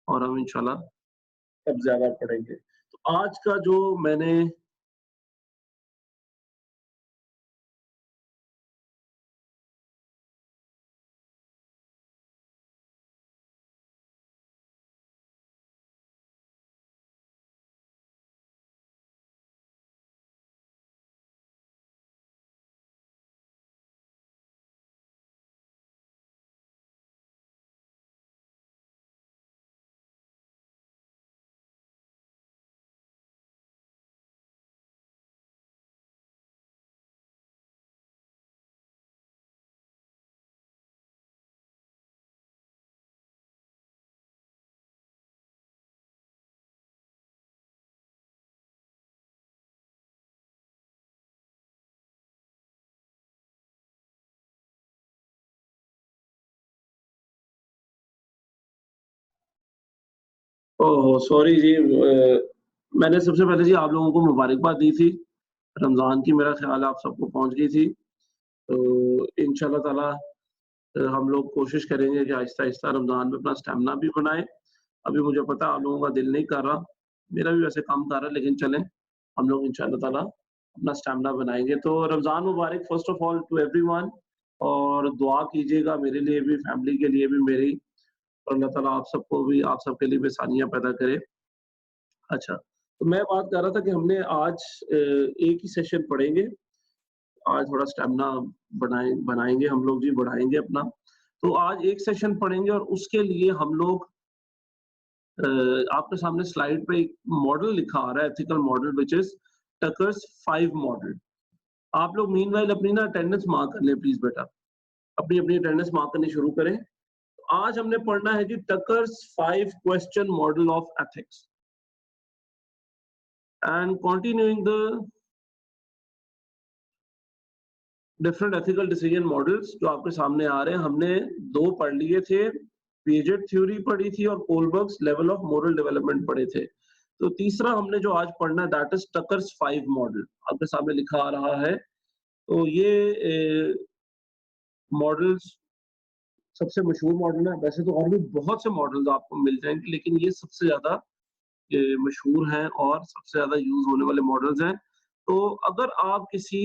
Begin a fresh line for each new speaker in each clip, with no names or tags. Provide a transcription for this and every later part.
और हम इंशाल्लाह तब ज़्यादा पढ़ेंगे। तो आज का जो मैंने ओहो! सॉरी जी, मैंने सबसे पहले जी आप लोगों को मुबारकबाद दी थी। रमज़ान की मेरा ख़्याल है आप सबको पहुँच गई थी। तो इंशाल्लाह ताला हम लोग कोशिश करेंगे कि आहिस्ता-आहिस्ता रमज़ान में अपना स्टैमिना भी बनाएँ। अभी मुझे पता है आप लोगों का दिल नहीं कर रहा, मेरा भी वैसे कम कर रहा है, लेकिन चलें, हम लोग इंशाल्लाह ताला अपना स्टैमिना बनाएँगे। तो रमज़ान मुबारक first of all to everyone, और दुआ कीजिएगा मेरे लिए भी, फैमिली के लिए भी मेरी, और अल्लाह ताला आप सबको भी, आप सबके लिए भी आसानियाँ पैदा करे। अच्छा, तो मैं बात कर रहा था कि हमने आज एक ही सेशन पढ़ेंगे। आज थोड़ा स्टैमिना बनाएँगे हम लोग जी, बढ़ाएँगे अपना। तो आज एक सेशन पढ़ेंगे और उसके लिए हम लोग आपके सामने स्लाइड पे एक मॉडल लिखा आ रहा है, ethical model which is Tucker's 5 model. आप लोग मीनवाइल अपनी ना अटेंडेंस मार्क कर लें प्लीज़ बेटा। अपनी-अपनी अटेंडेंस मार्क करनी शुरू करें। आज हमने पढ़ना है जी टकर्स 5 question model of ethics and continuing the different ethical decision models जो आपके सामने आ रहे हैं। हमने 2 पढ़ लिए थे, पिएजेट थ्योरी पढ़ी थी और Kohlberg's level of moral development पढ़े थे। तो तीसरा हमने जो आज पढ़ना है दैट इज़ टकर्स 5 मॉडल, आपके सामने लिखा आ रहा है। तो ये मॉडल्स सबसे मशहूर मॉडल है। वैसे तो और भी बहुत से मॉडल्स आपको मिल जाएँगे, लेकिन ये सबसे ज़्यादा मशहूर हैं और सबसे ज़्यादा यूज़ होने वाले मॉडल्स हैं। तो अगर आप किसी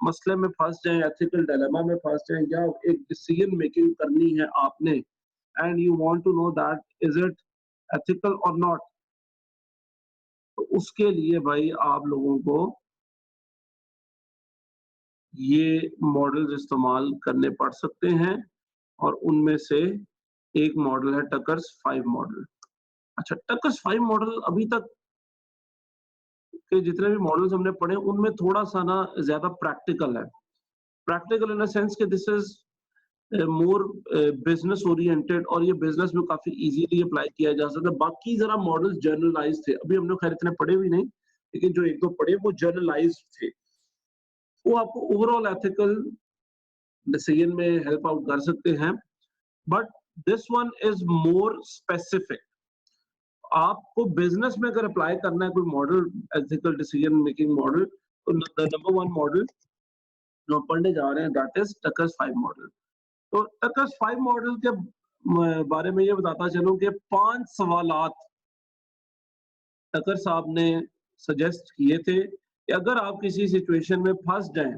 मसले में फँस जाएँ, एथिकल डायलेमा में फँस जाएँ, या एक डिसीजन मेकिंग करनी है आपने and you want to know that is it ethical और नॉट, तो उसके लिए भाई आप लोगों को ये मॉडल्स इस्तेमाल करने पड़ सकते हैं, और उनमें से एक मॉडल है टकर्स 5 मॉडल। अच्छा, टकर्स 5 मॉडल अभी तक के जितने भी मॉडल्स हमने पढ़े उनमें थोड़ा-सा ना ज़्यादा प्रैक्टिकल है। प्रैक्टिकल इन द सेंस कि this is more business oriented, और ये बिज़नेस में काफ़ी ईज़िली अप्लाई किया जा सकता है। बाकी ज़रा मॉडल्स जनरलाइज़्ड थे। अभी हम लोग खैर इतने पढ़े भी नहीं, लेकिन जो 1-2 पढ़े वो जनरलाइज़्ड थे। वो आपको ओवरऑल एथिकल डिसीजन में हेल्प आउट कर सकते हैं, but this one is more specific. आपको बिज़नेस में अगर अप्लाई करना है कोई model, ethical decision making model, तो द नंबर 1 मॉडल जो हम पढ़ने जा रहे हैं दैट इज़ टकर्स 5 मॉडल। तो टकर्स 5 मॉडल के बारे में ये बताता चलूं कि 5 सवालात टकर साहब ने सजेस्ट किए थे कि अगर आप किसी सिचुएशन में फंस जाएं,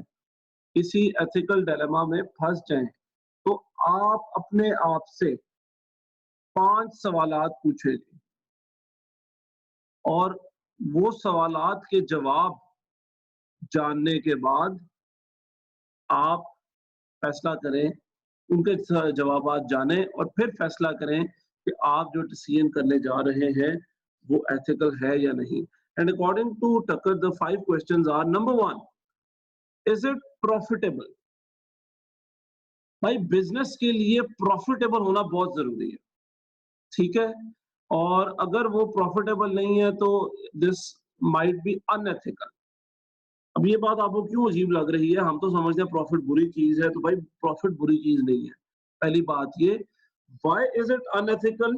किसी एथिकल डायलेमा में फंस जाएं, तो आप अपने आप से 5 सवालात पूछेंगे, और वो सवालात के जवाब जानने के बाद आप फैसला करें, उनके जवाबात जानें और फिर फैसला करें कि आप जो डिसीजन करने जा रहे हैं वो एथिकल है या नहीं। And according to Tucker the 5 questions are, number 1, is it profitable? भाई बिजनेस के लिए प्रॉफिटेबल होना बहुत जरूरी है, ठीक है? और अगर वो प्रॉफिटेबल नहीं है तो दिस माइट बी अनएथिकल। अब ये बात आपको क्यों अजीब लग रही है? हम तो समझते हैं प्रॉफिट बुरी चीज है, तो भाई प्रॉफिट बुरी चीज नहीं है। पहली बात ये, why is it unethical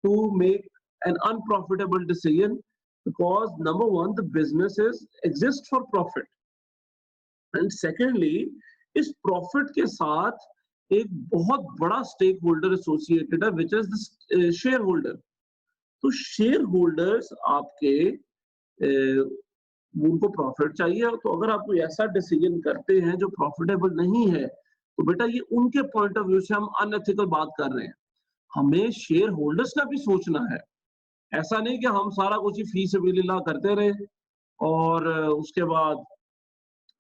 to make an unprofitable decision? Because number 1, the businesses exist for profit, and secondly इस प्रॉफिट के साथ एक बहुत बड़ा स्टेक होल्डर एसोसिएटेड है, which is the shareholder. तो शेयर होल्डर्स आपके उनको प्रॉफिट चाहिए, तो अगर आप कोई ऐसा डिसीजन करते हैं जो प्रॉफिटेबल नहीं है, तो बेटा ये उनके पॉइंट ऑफ व्यू से हम अनएथिकल बात कर रहे हैं। हमें शेयर होल्डर्स का भी सोचना है। ऐसा नहीं कि हम सारा कुछ ही फी सबिलिल्लाह करते रहे और उसके बाद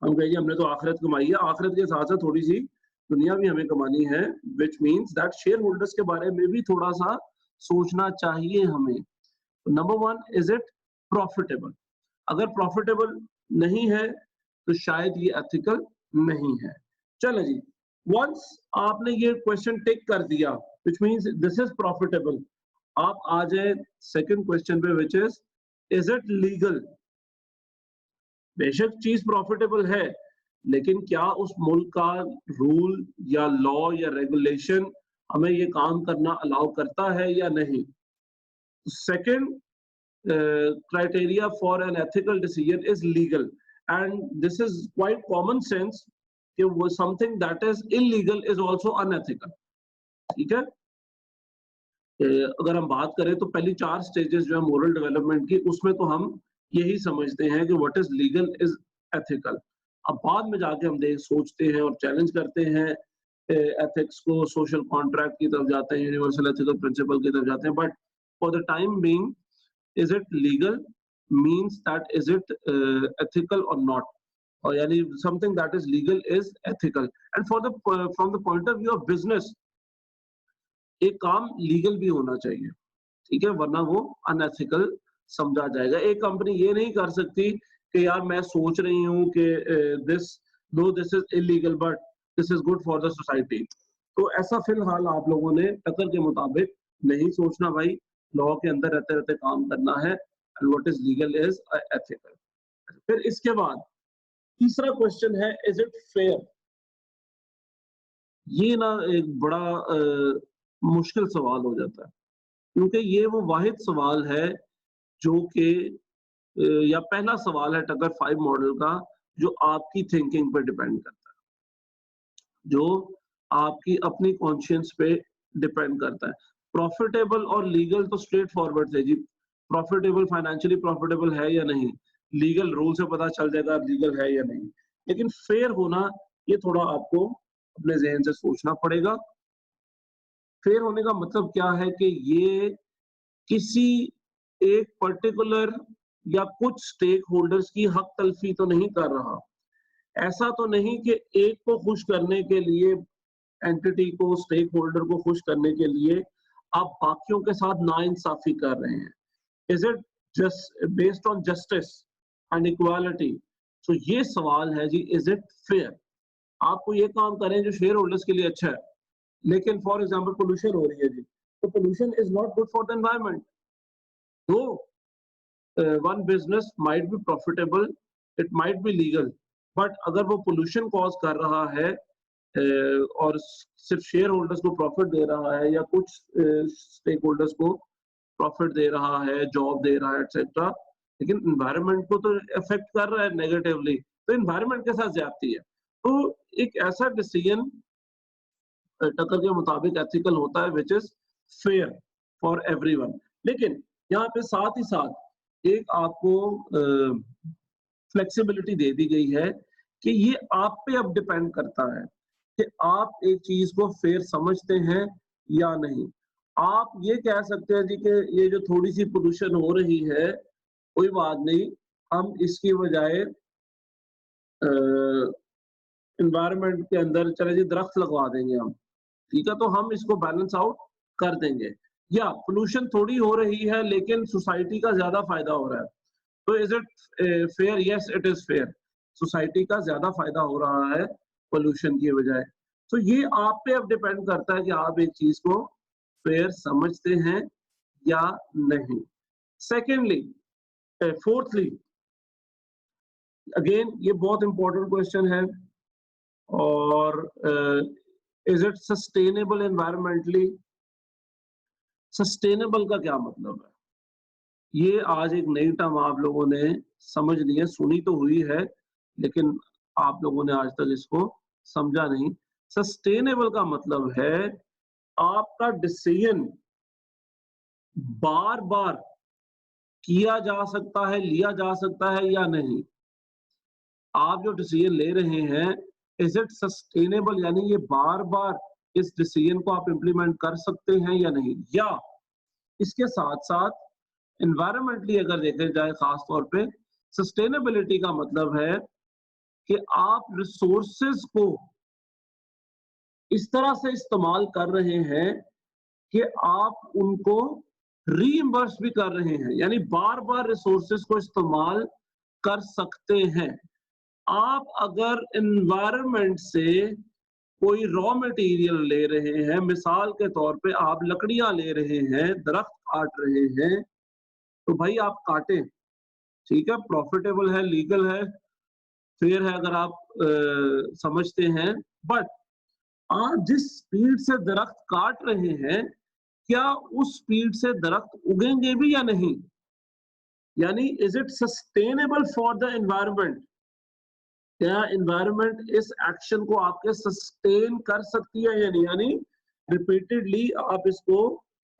हम कहेंगे हमने तो आखिरत कमाई है, आखिरत के साथ-साथ थोड़ी-सी दुनिया भी हमें कमानी है, which means that share holders के बारे में भी थोड़ा-सा सोचना चाहिए हमें। Number 1 is it profitable? अगर प्रॉफिटेबल नहीं है, तो शायद ये एथिकल नहीं है। चलें जी, वन्स आपने ये क्वेश्चन टिक कर दिया, which means this is profitable, आप आ जाए सेकंड क्वेश्चन पे व्हिच इज़ इट लीगल? बेशक चीज प्रॉफिटेबल है, लेकिन क्या उस मुल्क का रूल या लॉ या रेगुलेशन हमें ये काम करना अलाउ करता है या नहीं? Second criteria for an ethical decision is legal, and this is quite common sense कि वो something that is illegal is also unethical. ठीक है? अगर हम बात करें तो पहली 4 स्टेजेस जो है मोरल डेवलपमेंट की, उसमें तो हम यही समझते हैं कि what is legal is ethical. अब बाद में जाके हम सोचते हैं और चैलेंज करते हैं एथिक्स को, सोशल कॉन्ट्रैक्ट की तरफ जाते हैं, यूनिवर्सल एथिकल प्रिंसिपल की तरफ जाते हैं, but for the time being is it legal means that is it ethical or not, or yani something that is legal is ethical, and for the from the point of view of business एक काम legal भी होना चाहिए, ठीक है, वरना वो unethical समझा जाएगा। एक कंपनी ये नहीं कर सकती कि यार मैं सोच रही हूँ कि this is illegal but this is good for the society. तो ऐसा फिलहाल आप लोगों ने टकर के मुताबिक नहीं सोचना भाई, लॉ के अंदर रहते रहते काम करना है, and what is legal is ethical. फिर इसके बाद तीसरा क्वेश्चन है, इज इट फेयर? ये ना एक बड़ा मुश्किल सवाल हो जाता है, क्योंकि ये वो वाहिद सवाल है जो कि या पहला सवाल है टकर 5 मॉडल का जो आपकी थिंकिंग पे डिपेंड करता है, जो आपकी अपनी कॉन्शियंस पे डिपेंड करता है। प्रॉफिटेबल और लीगल तो स्ट्रेट फॉरवर्ड है जी, प्रॉफिटेबल फाइनेंशियली प्रॉफिटेबल है या नहीं, लीगल रूल से पता चल जाएगा लीगल है या नहीं। लेकिन फेयर होना, ये थोड़ा आपको अपने ज़हन से सोचना पड़ेगा। फेयर होने का मतलब क्या है कि ये किसी एक पर्टिकुलर या कुछ स्टेक होल्डर्स की हक तलफी तो नहीं कर रहा। ऐसा तो नहीं कि एक को खुश करने के लिए, एंटिटी को, स्टेक होल्डर को खुश करने के लिए आप बाकियों के साथ नाइंसाफी कर रहे हैं। Is it just based on justice and equality? तो ये सवाल है जी, इज इट फेयर? आपको ये काम करें जो शेयर होल्डर्स के लिए अच्छा है, लेकिन फॉर एग्जांपल पोल्यूशन हो रही है जी, तो pollution is not good for the environment. तो one business might be profitable, it might be legal, but अगर वो पोल्यूशन कॉज कर रहा है और सिर्फ शेयर होल्डर्स को प्रॉफिट दे रहा है या कुछ स्टेक होल्डर्स को प्रॉफिट दे रहा है, जॉब दे रहा है, एक्सेट्रा, लेकिन एनवायरनमेंट को तो इफेक्ट कर रहा है नेगेटिवली, तो एनवायरनमेंट के साथ ज्यादती है। तो एक ऐसा डिसीजन टकर के मुताबिक एथिकल होता है which is fair for everyone. लेकिन यहाँ पे साथ ही साथ एक आपको फ्लेक्सिबिलिटी दे दी गई है कि ये आप पे अब डिपेंड करता है कि आप एक चीज को फेयर समझते हैं या नहीं। आप ये कह सकते हैं जी कि ये जो थोड़ी सी पोल्यूशन हो रही है, कोई बात नहीं, हम इसकी बजाय एनवायरनमेंट के अंदर चले जी दरख्त लगवा देंगे हम, ठीक है, तो हम इसको बैलेंस आउट कर देंगे। या पोल्यूशन थोड़ी हो रही है लेकिन सोसाइटी का ज्यादा फायदा हो रहा है, तो is it fair? Yes it is fair, society का ज्यादा फायदा हो रहा है पोल्यूशन की बजाय। तो ये आप पे अब डिपेंड करता है कि आप एक चीज को फेयर समझते हैं या नहीं। सेकेंडली, फोर्थली, अगेन ये बहुत इंपॉर्टेंट क्वेश्चन है, और is it sustainable environmentally? Sustainable का क्या मतलब है? ये आज एक नई टर्म आप लोगों ने समझ ली है, सुनी तो हुई है, लेकिन आप लोगों ने आज तक इसको समझा नहीं। सस्टेनेबल का मतलब है आपका डिसीजन बार बार किया जा सकता है, लिया जा सकता है या नहीं? आप जो डिसीजन ले रहे हैं, इज इट सस्टेनेबल, यानी ये बार बार इस डिसीजन को आप इम्प्लीमेंट कर सकते हैं या नहीं? या इसके साथ साथ एनवायरमेंटली अगर देखे जाए, खास तौर पे सस्टेनेबिलिटी का मतलब है कि आप रिसोर्सेज को इस तरह से इस्तेमाल कर रहे हैं कि आप उनको रीइंबर्स भी कर रहे हैं, यानी बार बार रिसोर्सेज को इस्तेमाल कर सकते हैं। आप अगर एनवायरनमेंट से कोई रॉ मटेरियल ले रहे हैं, मिसाल के तौर पे आप लकड़ियां ले रहे हैं, दरख्त काट रहे हैं, तो भाई आप काटें, ठीक है, प्रॉफिटेबल है, लीगल है, फेयर है अगर आप समझते हैं। बट आप जिस स्पीड से दरख्त काट रहे हैं, क्या उस स्पीड से दरख्त उगेंगे भी या नहीं? यानी is it sustainable for the environment? क्या एनवायरनमेंट इस एक्शन को आपके सस्टेन कर सकती है या नहीं? यानी रिपीटेडली आप इसको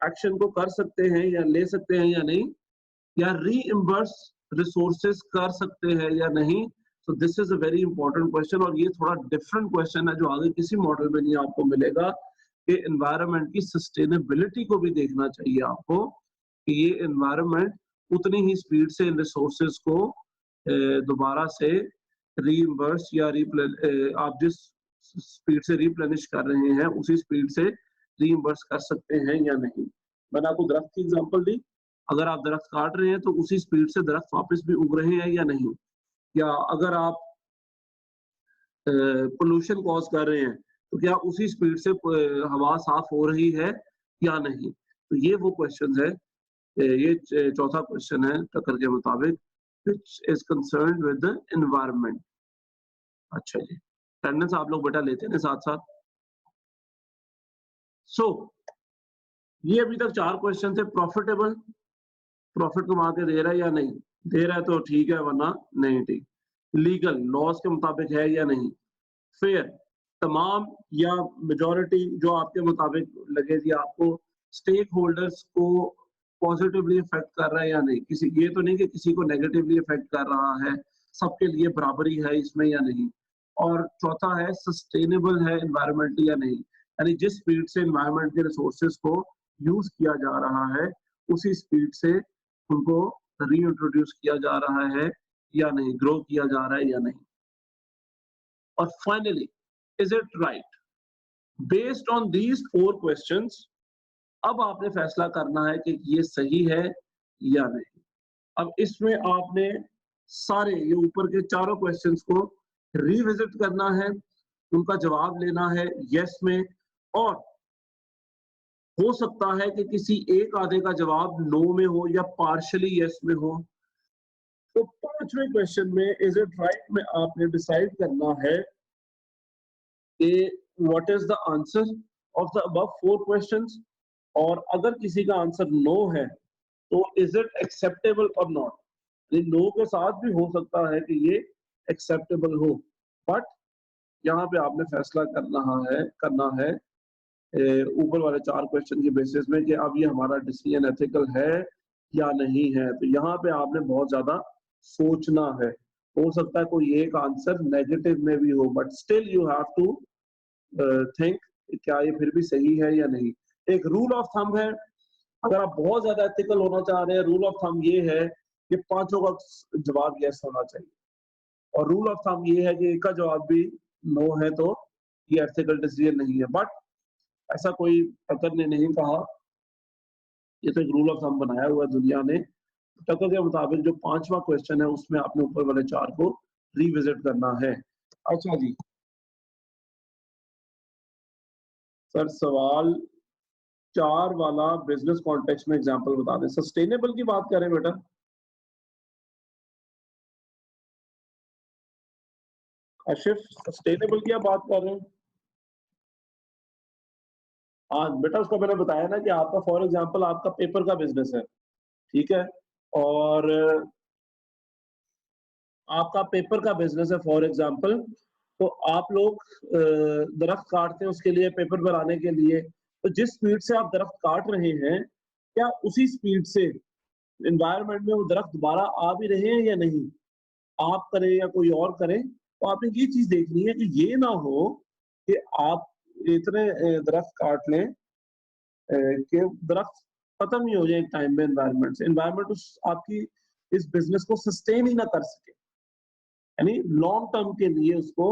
एक्शन को कर सकते हैं या ले सकते हैं या नहीं, या रीइंबर्स रिसोर्सेज कर सकते हैं या नहीं? So this is a very important question, और ये थोड़ा डिफरेंट क्वेश्चन है जो आगे किसी मॉडल में नहीं आपको मिलेगा, कि एनवायरनमेंट की सस्टेनेबिलिटी को भी देखना चाहिए आपको, कि ये एनवायरनमेंट उतनी ही स्पीड से इन रिसोर्सेज को दोबारा से रीइंबर्स या आप जिस स्पीड से रिप्लेनिश कर रहे हैं उसी स्पीड से रीइंबर्स कर सकते हैं या नहीं। मैंने आपको दरख्त की एग्जांपल दी, अगर आप दरख्त काट रहे हैं तो उसी स्पीड से दरख्त वापस भी उग रहे हैं या नहीं? या अगर आप पोल्यूशन कॉज कर रहे हैं तो क्या उसी स्पीड से हवा साफ हो रही है या नहीं? तो ये वो क्वेश्चन है, ये चौथा क्वेश्चन है टकर के मुताबिक, which is concerned with the environment. अच्छा जी, अटेंडेंस आप लोग बेटा लेते हैं साथ साथ। सो ये अभी तक 4 क्वेश्चन थे। प्रॉफिटेबल, प्रॉफिट कमा के दे रहा है या नहीं? दे रहा है तो ठीक है, वरना नहीं ठीक। लीगल, लॉज के मुताबिक है या नहीं? फेयर, तमाम या मेजॉरिटी जो आपके मुताबिक लगे जी आपको, स्टेक होल्डर्स को पॉजिटिवली इफेक्ट कर रहा है या नहीं? किसी, ये तो नहीं कि किसी को नेगेटिवली इफेक्ट कर रहा है, सबके लिए बराबरी है इसमें या नहीं? और चौथा है सस्टेनेबल है एनवायरमेंटली या नहीं, यानी जिस स्पीड से एनवायरमेंट के रिसोर्सेज को यूज किया जा रहा है उसी स्पीड से उनको रीइंट्रोड्यूस किया जा रहा है या नहीं, ग्रो किया जा रहा है या नहीं? और finally, is it right? Based on these 4 questions अब आपने फैसला करना है कि ये सही है या नहीं। अब इसमें आपने सारे ये ऊपर के चारों क्वेश्चंस को रिविजिट करना है, उनका जवाब लेना है यस में, और हो सकता है कि किसी एक आधे का जवाब नो में हो या पार्शियली यस में हो। तो 5वें क्वेश्चन में इज इट राइट में आपने डिसाइड करना है कि what is the answer of the above 4 questions, और अगर किसी का आंसर नो है तो इज इट एक्सेप्टेबल और नॉट? नो के साथ भी हो सकता है कि ये एक्सेप्टेबल हो, बट यहाँ पे आपने फैसला करना है ऊपर वाले 4 क्वेश्चन के बेसिस में कि अब ये हमारा डिसीजन एथिकल है या नहीं है। तो यहाँ पे आपने बहुत ज्यादा सोचना है। हो सकता है कोई एक आंसर नेगेटिव में भी हो, but still you have to think क्या ये फिर भी सही है या नहीं। एक रूल ऑफ थंब है, अगर आप बहुत ज्यादा एथिकल होना चाह रहे हैं, रूल ऑफ थंब ये है कि 5 का जवाब यस होना चाहिए, और रूल ऑफ थंब ये है कि एक का जवाब भी नो है तो ये एथिकल डिसीजन नहीं है। बट ऐसा कोई टकर ने नहीं कहा, ये तो एक रूल ऑफ थंब बनाया हुआ है दुनिया ने। टकर के मुताबिक जो 5वां क्वेश्चन है उसमें आपने ऊपर वाले 4 को रिविजिट करना है। अच्छा जी सर, सवाल 4 वाला बिजनेस कॉन्टेक्स्ट में एग्जांपल बता दें। सस्टेनेबल की बात करें बेटा, आशिफ सस्टेनेबल की आप बात कर रहे हैं? हाँ बेटा, उसको मैंने बताया ना कि आपका फॉर एग्जांपल आपका पेपर का बिजनेस है, ठीक है, और आपका पेपर का बिजनेस है फॉर एग्जांपल, तो आप लोग दरख्त काटते हैं उसके लिए, पेपर बनाने के लिए, तो जिस स्पीड से आप दरख्त काट रहे हैं क्या उसी स्पीड से एनवायरनमेंट में वो दरख्त दोबारा आ भी रहे हैं या नहीं, आप करें या कोई और करे, तो आपने ये चीज देखनी है कि ये ना हो कि आप इतने दरख्त काट लें कि दरख्त खत्म ही हो जाए एक टाइम में एनवायरनमेंट से, एनवायरनमेंट उस आपकी इस बिजनेस को सस्टेन ही ना कर सके, यानी लॉन्ग टर्म के लिए उसको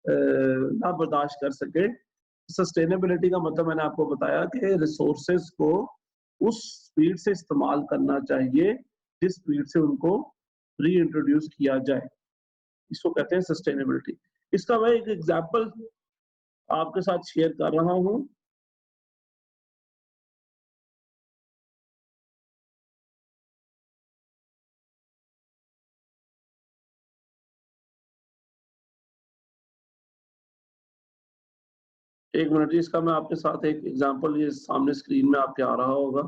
ना बर्दाश्त कर सके। सस्टेनेबिलिटी का मतलब मैंने आपको बताया कि रिसोर्सेज को उस स्पीड से इस्तेमाल करना चाहिए जिस स्पीड से उनको री इंट्रोड्यूस किया जाए, इसको कहते हैं सस्टेनेबिलिटी। इसका मैं एक एग्जांपल आपके साथ शेयर कर रहा हूं। एक मिनट जी, इसका मैं आपके साथ एक एग्जांपल, ये सामने स्क्रीन में आपके आ रहा होगा।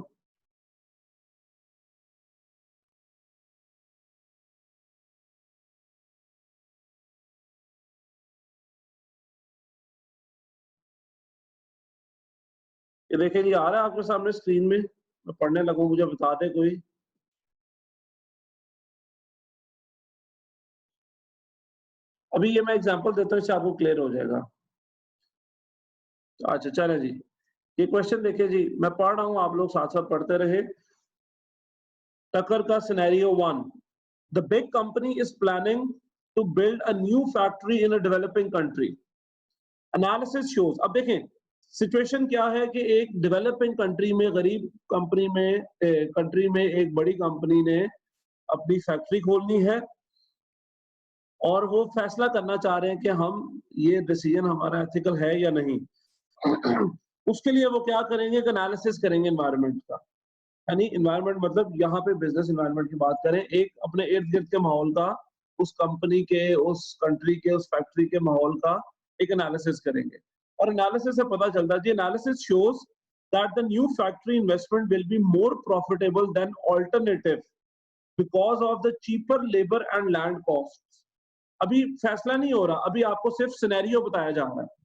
ये देखिए जी, आ रहा है आपके सामने स्क्रीन में, मैं पढ़ने लगूं, मुझे बता दे कोई। अभी ये मैं एग्जांपल देता हूं, इससे आपको क्लियर हो जाएगा। अच्छा चले जी, ये क्वेश्चन देखिए जी, मैं पढ़ रहा हूं, आप लोग साथ साथ पढ़ते रहे। टकर का scenario 1, the big company is planning to build a new factory in a developing country. Analysis shows, अब देखें सिचुएशन क्या है कि एक डेवलपिंग कंट्री में, गरीब कंपनी में, कंट्री में एक बड़ी कंपनी ने अपनी फैक्ट्री खोलनी है और वो फैसला करना चाह रहे हैं कि हम ये डिसीजन हमारा एथिकल है या नहीं। उसके लिए वो क्या करेंगे, एक एनालिसिस करेंगे एनवायरनमेंट का, यानी एनवायरनमेंट मतलब यहाँ पे बिजनेस एनवायरनमेंट की बात करें, एक अपने इर्द गिर्द के माहौल का, उस कंपनी के, उस कंट्री के, उस फैक्ट्री के माहौल का एक एनालिसिस करेंगे। और एनालिसिस से पता चलता है जी, analysis shows that the new factory investment will be more profitable than alternative because of the cheaper labour and land cost. अभी फैसला नहीं हो रहा, अभी आपको सिर्फ सिनेरियो बताया जा रहा है।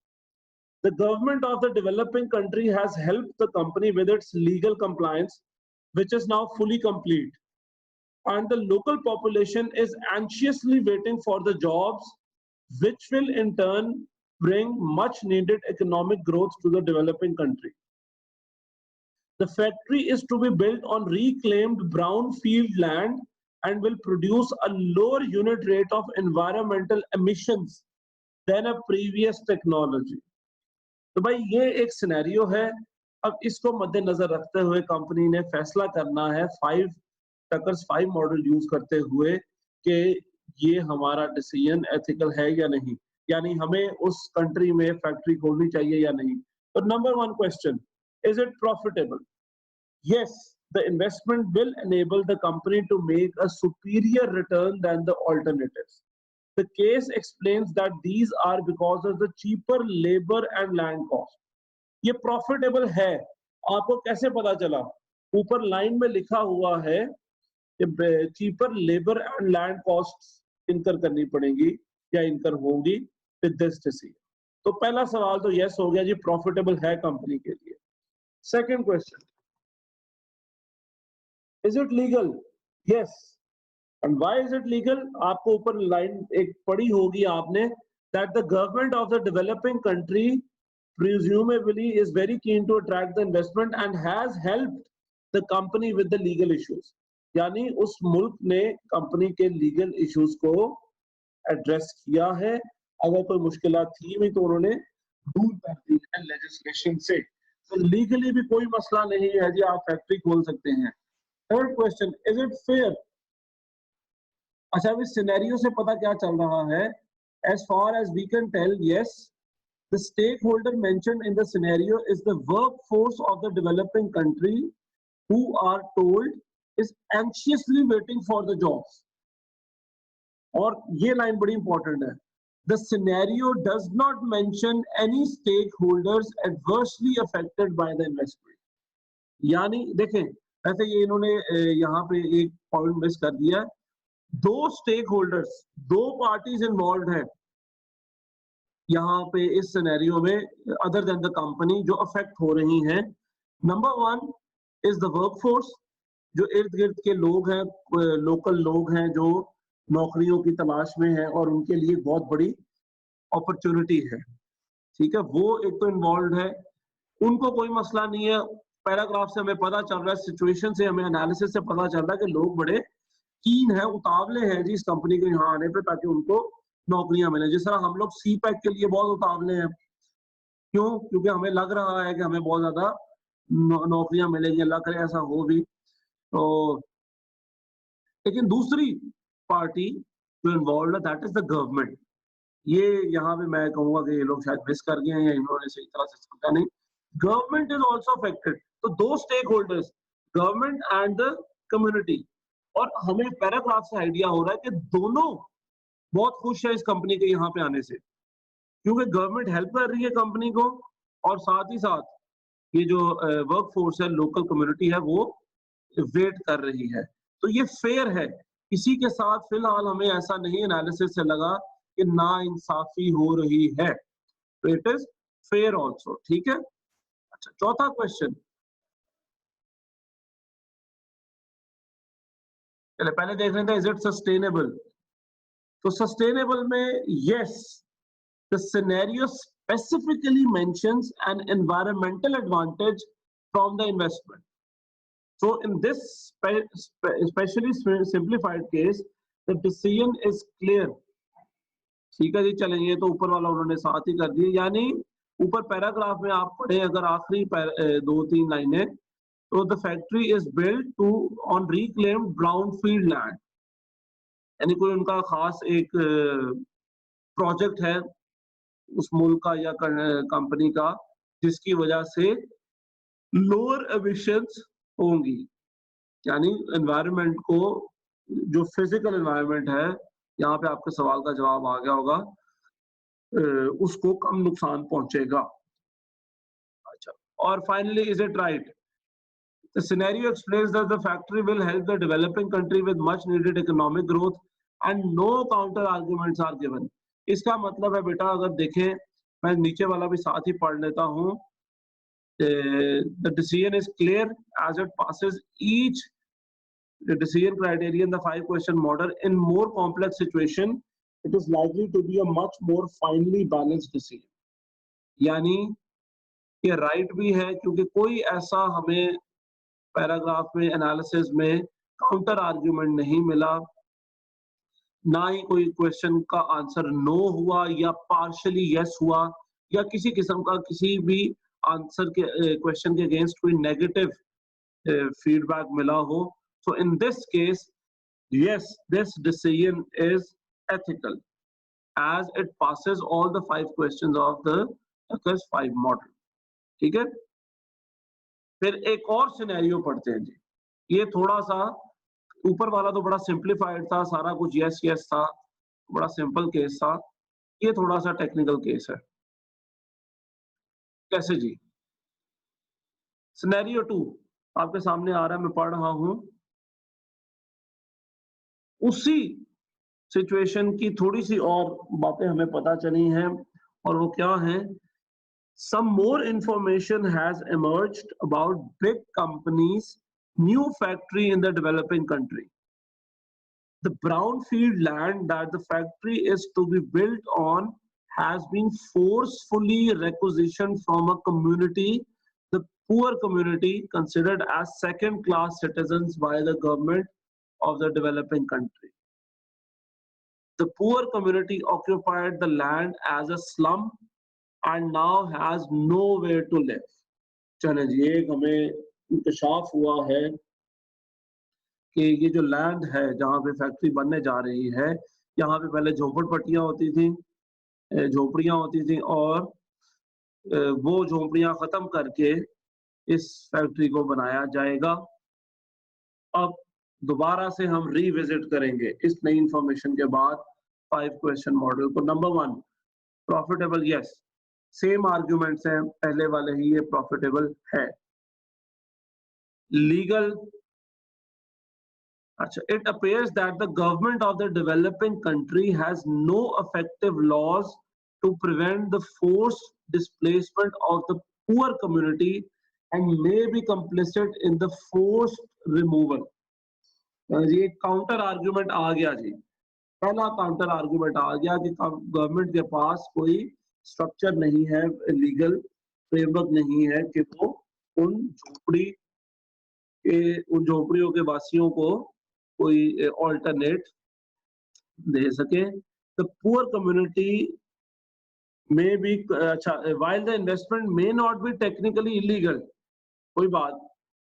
The government of the developing country has helped the company with its legal compliance, which is now fully complete. And the local population is anxiously waiting for the jobs, which will in turn bring much needed economic growth to the developing country. The factory is to be built on reclaimed brownfield land and will produce a lower unit rate of environmental emissions than a previous technology. तो भाई ये एक scenario है। अब इसको मद्देनजर रखते हुए कंपनी ने फैसला करना है टकर्स 5 मॉडल यूज करते हुए कि ये हमारा डिसीजन एथिकल है या नहीं, यानी हमें उस कंट्री में फैक्ट्री खोलनी चाहिए या नहीं। तो number 1 question, is it profitable? Yes, the investment will enable the company to make a superior return than the alternatives. The case explains that these are because of the cheaper labor and land cost. ये profitable है, आपको कैसे पता चला? ऊपर line में लिखा हुआ है कि cheaper labour and land cost incur करनी पड़ेगी या इनकर होगी विद दिस डिसीजन। तो पहला सवाल तो यस हो गया जी, प्रॉफिटेबल है कंपनी के लिए। Second question, is it legal? Yes. And why is it legal? आपको ऊपर लाइन एक पढ़ी होगी आपने, that the government of the developing country presumably is very keen to attract the investment and has helped the company with the legal issues. यानी उस मुल्क ने कंपनी के लीगल इश्यूज को एड्रेस किया है, अगर कोई मुश्किलात थी भी तो उन्होंने दूर कर दी है लेजिस्लेशन से। तो लीगली भी कोई मसला नहीं है जी, आप फैक्ट्री खोल सकते हैं। Third question, is it fair? अच्छा, अभी सिनेरियो से पता क्या चल रहा है? As far as we can tell, yes, the stakeholder mentioned in the scenario is the workforce of the developing country who are told is anxiously waiting for the jobs. और ये लाइन बड़ी important है, the scenario does not mention any stakeholders adversely affected by the investment. यानी देखें, ऐसे ये इन्होंने यहाँ पे एक पॉइंट मिस कर दिया, दो स्टेक होल्डर्स, दो पार्टीज इन्वॉल्व है यहाँ पे इस सिनेरियो में अदर देन द कंपनी जो अफेक्ट हो रही हैं। नंबर 1, इज द वर्कफोर्स, जो इर्द गिर्द के लोग हैं, लोकल लोग हैं जो नौकरियों की तलाश में हैं और उनके लिए बहुत बड़ी अपॉर्चुनिटी है, ठीक है, वो एक तो इन्वॉल्व है, उनको कोई मसला नहीं है। पैराग्राफ से हमें पता चल रहा है, सिचुएशन से हमें एनालिसिस से पता चल रहा है कि लोग बड़े कीन है, उतावले हैं जी इस कंपनी के यहाँ आने पे, ताकि उनको नौकरियां मिले। जिस तरह हम लोग सी पैक के लिए बहुत उतावले हैं, क्यों? क्योंकि हमें लग रहा है कि हमें बहुत ज्यादा नौकरियां मिलेंगी, अल्लाह करे ऐसा हो भी। तो लेकिन दूसरी पार्टी जो इन्वॉल्व है दैट इज द गवर्नमेंट। ये यहाँ पे मैं कहूंगा कि ये लोग शायद मिस कर गए हैं या इन्होंने सही तरह से समझा नहीं। गवर्नमेंट इज ऑल्सो अफेक्टेड, तो दो stakeholders, government and the community. और हमें पैराग्राफ से आइडिया हो रहा है कि दोनों बहुत खुश है इस कंपनी के यहाँ पे आने से, क्योंकि गवर्नमेंट हेल्प कर रही है कंपनी को और साथ ही साथ ये जो वर्क फोर्स है, लोकल कम्युनिटी है, वो वेट कर रही है। तो ये फेयर है। किसी के साथ फिलहाल हमें ऐसा नहीं एनालिसिस से लगा कि ना इंसाफी हो रही है, तो इट इज फेयर ऑल्सो, ठीक है। अच्छा, चौथा क्वेश्चन, चले पहले देख रहे थे, इज इट सस्टेनेबल? तो सस्टेनेबल में yes, the scenario specifically mentions an environmental advantage from the investment. So in this especially simplified case, the decision is clear. ठीक है जी, चलेंगे, ये तो ऊपर वाला उन्होंने साथ ही कर दिया, यानी ऊपर पैराग्राफ में आप पढ़े अगर आखिरी 2-3 लाइनें, तो the factory is built to on reclaimed brownfield land, यानी कोई उनका खास एक प्रोजेक्ट है उस मुल्क का या कंपनी का, जिसकी वजह से लोअर एमिशंस होंगी, यानी एनवायरनमेंट को, जो फिजिकल एनवायरनमेंट है, यहाँ पे आपके सवाल का जवाब आ गया होगा, उसको कम नुकसान पहुंचेगा। अच्छा, और finally, is it right? The scenario explains that the factory will help the developing country with much needed economic growth and no counter arguments are given. इसका मतलब है बेटा, अगर देखें, मैं नीचे वाला भी साथ ही पढ़ लेता हूँ, the decision is clear as it passes each the decision criterion, the 5 question model. In more complex situation, it is likely to be a much more finely balanced decision. यानी ये राइट भी है, क्योंकि कोई ऐसा हमें पैराग्राफ में analysis में काउंटर आर्ग्यूमेंट नहीं मिला, ना ही कोई क्वेश्चन का आंसर नो हुआ या पार्शियली यस हुआ, या किसी किस्म का किसी भी आंसर के क्वेश्चन के अगेंस्ट कोई नेगेटिव फीडबैक मिला हो। So in this case, yes, this decision is ethical as it passes all the 5 questions of the Tucker's 5 model. ठीक है, फिर एक और सिनेरियो पढ़ते हैं जी। ये थोड़ा सा, ऊपर वाला तो बड़ा सिंप्लीफाइड था, सारा कुछ यस यस था, बड़ा सिंपल केस था, ये थोड़ा सा टेक्निकल केस है। कैसे जी? सिनेरियो 2 आपके सामने आ रहा है, मैं पढ़ रहा हूं, उसी सिचुएशन की थोड़ी सी और बातें हमें पता चली हैं, और वो क्या है? Some more information has emerged about big companies' new factory in the developing country. The brownfield land that the factory is to be built on has been forcefully requisitioned from a community, the poor community, considered as second-class citizens by the government of the developing country. The poor community occupied the land as a slum and now has nowhere to live. चलें जी, एक हमें इंकशाफ हुआ है कि ये जो land है जहाँ पे फैक्ट्री बनने जा रही है, यहाँ पे पहले झोपड़पट्टियाँ होती थी, झोपड़ियाँ होती थी, और वो झोपड़ियाँ खत्म करके इस फैक्ट्री को बनाया जाएगा। अब दोबारा से हम रिविजिट करेंगे इस नई इंफॉर्मेशन के बाद 5 क्वेश्चन मॉडल को। Number 1, profitable, yes, same arguments हैं पहले वाले ही, ये प्रॉफिटेबल है। लीगल, अच्छा, it appears that the government of the developing country has no effective laws to prevent the forced displacement of the poor community and may be complicit in the forced removal. ये counter argument आ गया जी, पहला counter argument आ गया कि government के पास कोई structure नहीं है, legal framework नहीं है कि वो उन झोपड़ियों के वासियों को कोई ऑल्टरनेट दे सके। द पुअर कम्युनिटी में भी अच्छा, while the investment may not be technically illegal, कोई बात,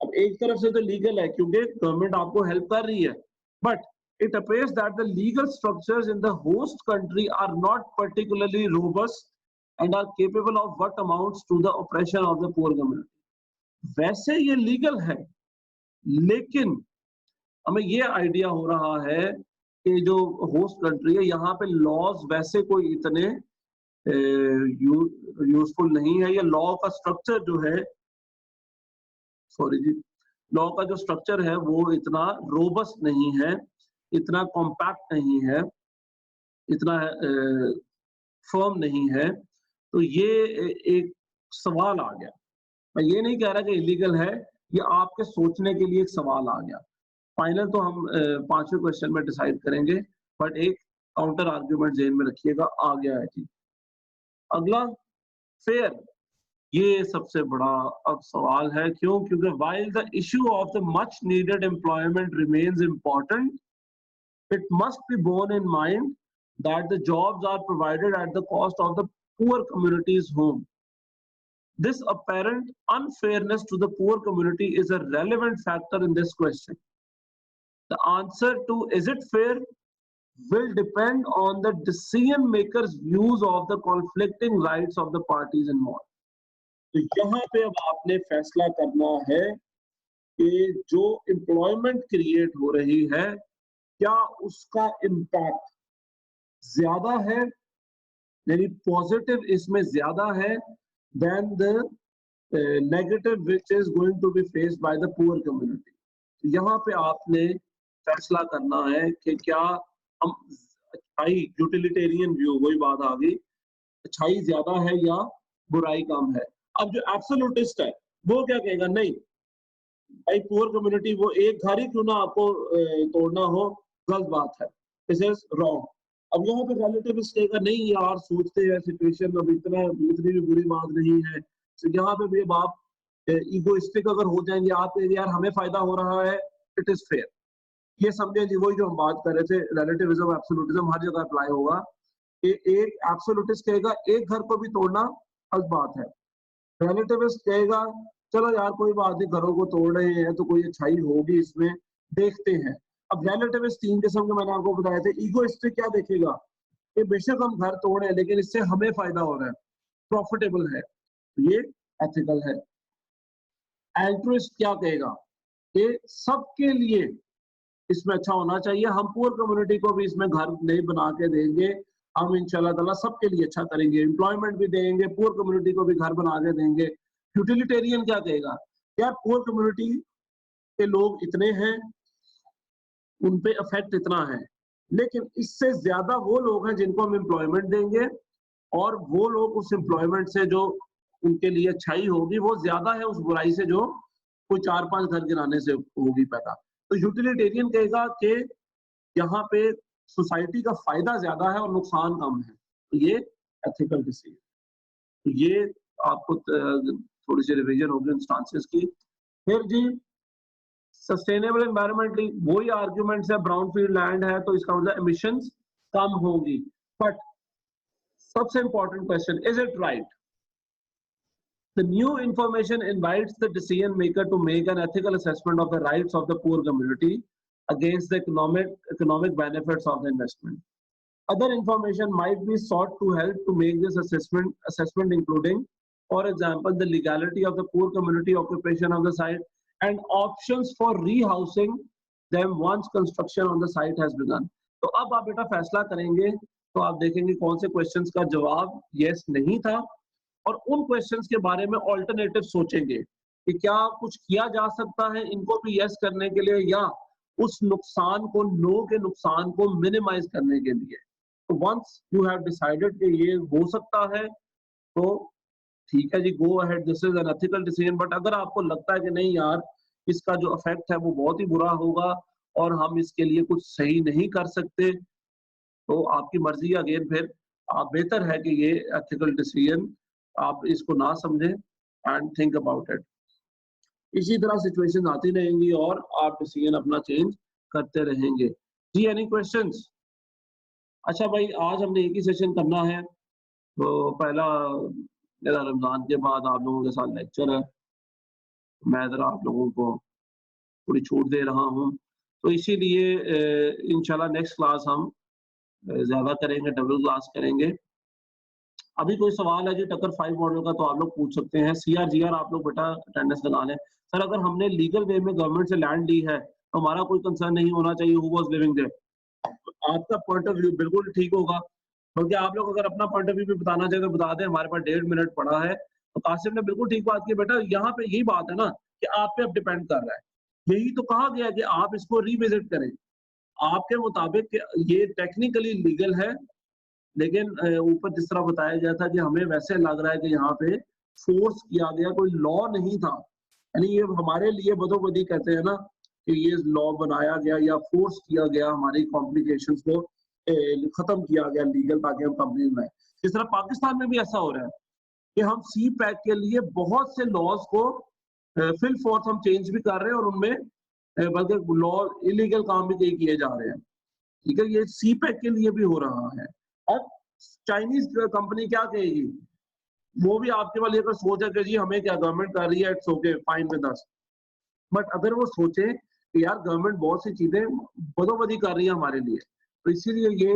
अब एक तरफ से तो लीगल है क्योंकि गवर्नमेंट आपको हेल्प कर रही है, but it appears that the legal structures in the host country are not particularly robust and are capable of what amounts to the oppression of the poor community. वैसे ये legal है, लेकिन हमें ये आइडिया हो रहा है कि जो होस्ट कंट्री है यहाँ पे लॉज वैसे कोई इतने यूजफुल नहीं है, या लॉ का स्ट्रक्चर जो है, सॉरी जी, लॉ का जो स्ट्रक्चर है वो इतना रोबस्ट नहीं है, इतना कॉम्पैक्ट नहीं है, इतना फर्म नहीं है। तो ये एक सवाल आ गया। मैं ये नहीं कह रहा कि इलीगल है, ये आपके सोचने के लिए एक सवाल आ गया। फाइनल तो हम पांचवें क्वेश्चन में डिसाइड करेंगे, बट एक काउंटर आर्ग्यूमेंट जेन में रखिएगा, आ गया है जी। अगला फेयर, ये सबसे बड़ा अब सवाल है, क्यों? क्योंकि while the issue of the much needed employment remains important, it must be borne in mind that the jobs are provided at the cost of the poor community's home. This apparent unfairness to the poor community is a relevant factor in this question. The answer to is it fair will depend on the decision maker's views of the conflicting rights of the parties involved. तो यहाँ पे अब आपने फैसला करना है कि जो एम्प्लॉयमेंट क्रिएट हो रही है, क्या उसका इम्पैक्ट ज्यादा है, यानी पॉजिटिव इसमें ज्यादा है than the negative which is going to be faced by the poor community. यहाँ पे आपने फैसला करना है कि क्या हम अच्छाई, यूटिलिटेरियन व्यू, वही बात आ गई, अच्छाई ज्यादा है या बुराई कम है। अब जो एब्सोल्यूटिस्ट है वो क्या कहेगा, नहीं भाई पुअर कम्युनिटी वो एक घर ही क्यों ना आपको तोड़ना हो, गलत बात है, दिस इज रॉन्ग। अब यहाँ पे रिलेटिविस्ट कहेगा नहीं यार, सोचते हैं सिचुएशन अब इतनी भी बुरी बात नहीं है। तो यहाँ पे भी अब आप ईगोइस्टिक अगर हो जाएंगे, आप यार हमें फायदा हो रहा है, इट इज फेयर, ये समझे जी, वही जो हम बात कर रहे थे, रिलेटिविज्म एब्सोल्यूटिज्म हर जगह अप्लाई होगा। एक एब्सोल्यूटिस्ट कहेगा एक घर को भी तोड़ना गलत बात है, रिलेटिविस्ट कहेगा चलो यार कोई बात नहीं, घरों को तोड़ रहे हैं तो कोई अच्छाई होगी इसमें, देखते हैं। अब रिलेटिविस्ट तीन किस्म के मैंने आपको बताए थे। ईगोइस्टिक क्या देखेगा कि बेशक हम घर तोड़े लेकिन इससे हमें फायदा हो रहा है, प्रॉफिटेबल है, ये एथिकल है। एल्ट्रुइस्ट क्या कहेगा कि सबके लिए इसमें अच्छा होना चाहिए, हम पुअर कम्युनिटी को भी इसमें घर नहीं बना के देंगे, हम इंशाल्लाह ताला सबके लिए अच्छा करेंगे, एम्प्लॉयमेंट भी देंगे, पुअर कम्युनिटी को भी घर बना के देंगे। यूटिलिटेरियन क्या कहेगा, यार पुअर कम्युनिटी के लोग इतने हैं, उन पे इफेक्ट इतना है, लेकिन इससे ज्यादा वो लोग हैं जिनको हम एम्प्लॉयमेंट देंगे, और वो लोग उस एम्प्लॉयमेंट से जो उनके लिए अच्छाई होगी वो ज्यादा है उस बुराई से जो कोई 4-5 घर गिराने से होगी पैदा। तो यूटिलिटेरियन कहेगा कि यहाँ पे सोसाइटी का फायदा ज्यादा है और नुकसान कम है, तो ये एथिकल डिसीजन। तो ये आपको थोड़ी सी रिवीजन होगी इंस्टांसेस की। फिर जी सस्टेनेबल एनवायरमेंटली वही आर्ग्यूमेंट्स है, ब्राउन फील्ड लैंड है तो इसका मतलब एमिशंस कम होगी, बट सबसे important question, is it right? The new information invites the decision maker to make an ethical assessment of the rights of the poor community against the economic benefits of the investment. Other information might be sought to help to make this assessment including, for example, the legality of the poor community occupation of the site and options for rehousing them once construction on the site has begun. तो अब आप बेटा फैसला करेंगे तो आप देखेंगे कौन से क्वेश्चंस का जवाब यस नहीं था, और उन क्वेश्चंस के बारे में ऑल्टरनेटिव सोचेंगे कि क्या कुछ किया जा सकता है इनको भी यस करने के लिए, या उस नुकसान को, नो के नुकसान को मिनिमाइज करने के लिए। तो वंस यू हैव डिसाइडेड कि ये हो सकता है, तो ठीक है जी, go ahead, this is an ethical decision. But अगर आपको लगता है कि नहीं यार, इसका जो इफेक्ट है वो बहुत ही बुरा होगा और हम इसके लिए कुछ सही नहीं कर सकते, तो आपकी मर्जी। अगेन फिर आप, बेहतर है कि ये एथिकल डिसीजन आप इसको ना समझें एंड थिंक अबाउट इट। इसी तरह सिचुएशन आती रहेंगी और आप डिसीजन अपना चेंज करते रहेंगे। जी, एनी क्वेश्चंस? अच्छा भाई, आज हमने एक ही सेशन करना है, तो पहला मेरा रमजान के बाद आप लोगों के साथ लेक्चर है। मैं ज़रा आप लोगों को थोड़ी छूट दे रहा हूँ, तो इसीलिए इंशाल्लाह नेक्स्ट क्लास हम ज़्यादा करेंगे, डबल क्लास करेंगे। अभी कोई सवाल है जी टक्कर 5 मॉडल का, तो आप लोग पूछ सकते हैं। सीआर-जीआर आप लोग बेटा अटेंडेंस लगा लें। सर, अगर हमने लीगल वे में गवर्नमेंट से लैंड ली है, तो हमारा कोई कंसर्न नहीं होना चाहिए हू वाज़ लिविंग देयर। आपका पॉइंट ऑफ व्यू बिल्कुल ठीक होगा, क्योंकि आप लोग अगर अपना पॉइंट ऑफ व्यू भी बताना चाहें तो बता दें, हमारे पास 1.5 मिनट पड़ा है। तो कासिम ने बिल्कुल ठीक बात की बेटा, यहाँ पे यही बात है ना कि आप पे अब डिपेंड कर रहा है। यही तो कहा गया है कि आप इसको रिविज़िट करें। आपके मुताबिक ये टेक्निकली लीगल है, लेकिन ऊपर जिस तरह बताया गया था कि हमें वैसे लग रहा है कि यहाँ पे फोर्स किया गया, कोई लॉ नहीं था। यानी ये हमारे लिए बदो-बदी कहते हैं ना कि ये लॉ बनाया गया या फोर्स किया गया, हमारी कॉम्प्लिकेशंस को खत्म किया गया लीगल, ताकि हम कंपनी में। इस तरह पाकिस्तान में भी ऐसा हो रहा है कि हम सी पैक के लिए बहुत से लॉज को फिल फोर्थ हम चेंज भी कर रहे हैं और उनमें बल्कि लॉ इलीगल काम भी कई किए जा रहे हैं। ठीक है, ये सी पैक के लिए भी हो रहा है। अब चाइनीज कंपनी क्या कहेगी, वो भी आपके वाली अगर सोच है कि जी हमें क्या, गवर्नमेंट कर रही है, it's okay, fine with us. But अगर वो सोचे कि यार गवर्नमेंट बहुत सी चीजें बदो-बदी कर रही है हमारे लिए, तो इसीलिए ये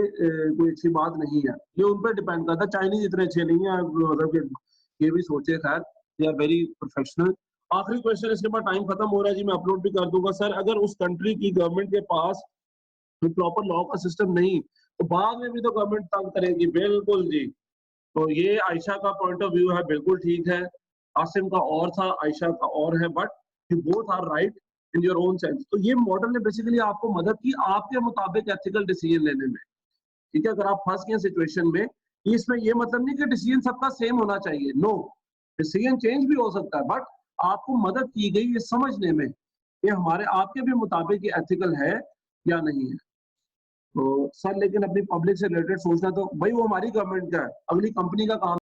कोई अच्छी बात नहीं है। ये उन पे डिपेंड करता है। चाइनीज इतने अच्छे नहीं है, मतलब कि ये भी सोचे, खैर दे आर वेरी प्रोफेशनल। आखिरी क्वेश्चन, इसके बाद टाइम खत्म हो रहा है जी, मैं अपलोड भी कर दूंगा। सर, अगर उस कंट्री की गवर्नमेंट के पास प्रॉपर लॉ का सिस्टम नहीं, तो बाद में भी तो गवर्नमेंट तंग करेगी। बिल्कुल जी। तो ये आयशा का पॉइंट ऑफ व्यू है, बिल्कुल ठीक है। आसिम का और था, आयशा का और है, but you both are right in your own sense. तो ये मॉडल ने बेसिकली आपको मदद की आपके मुताबिक एथिकल डिसीजन लेने में। ठीक है, अगर आप फंस गए सिचुएशन में, इसमें ये मतलब नहीं कि डिसीजन सबका सेम होना चाहिए। नो, डिसीजन चेंज भी हो सकता है, बट आपको मदद की गई ये समझने में कि हमारे आपके भी मुताबिक ये एथिकल है या नहीं है। तो सर, लेकिन अपनी पब्लिक से रिलेटेड सोचना, तो भाई वो हमारी गवर्नमेंट का है, अगली कंपनी का काम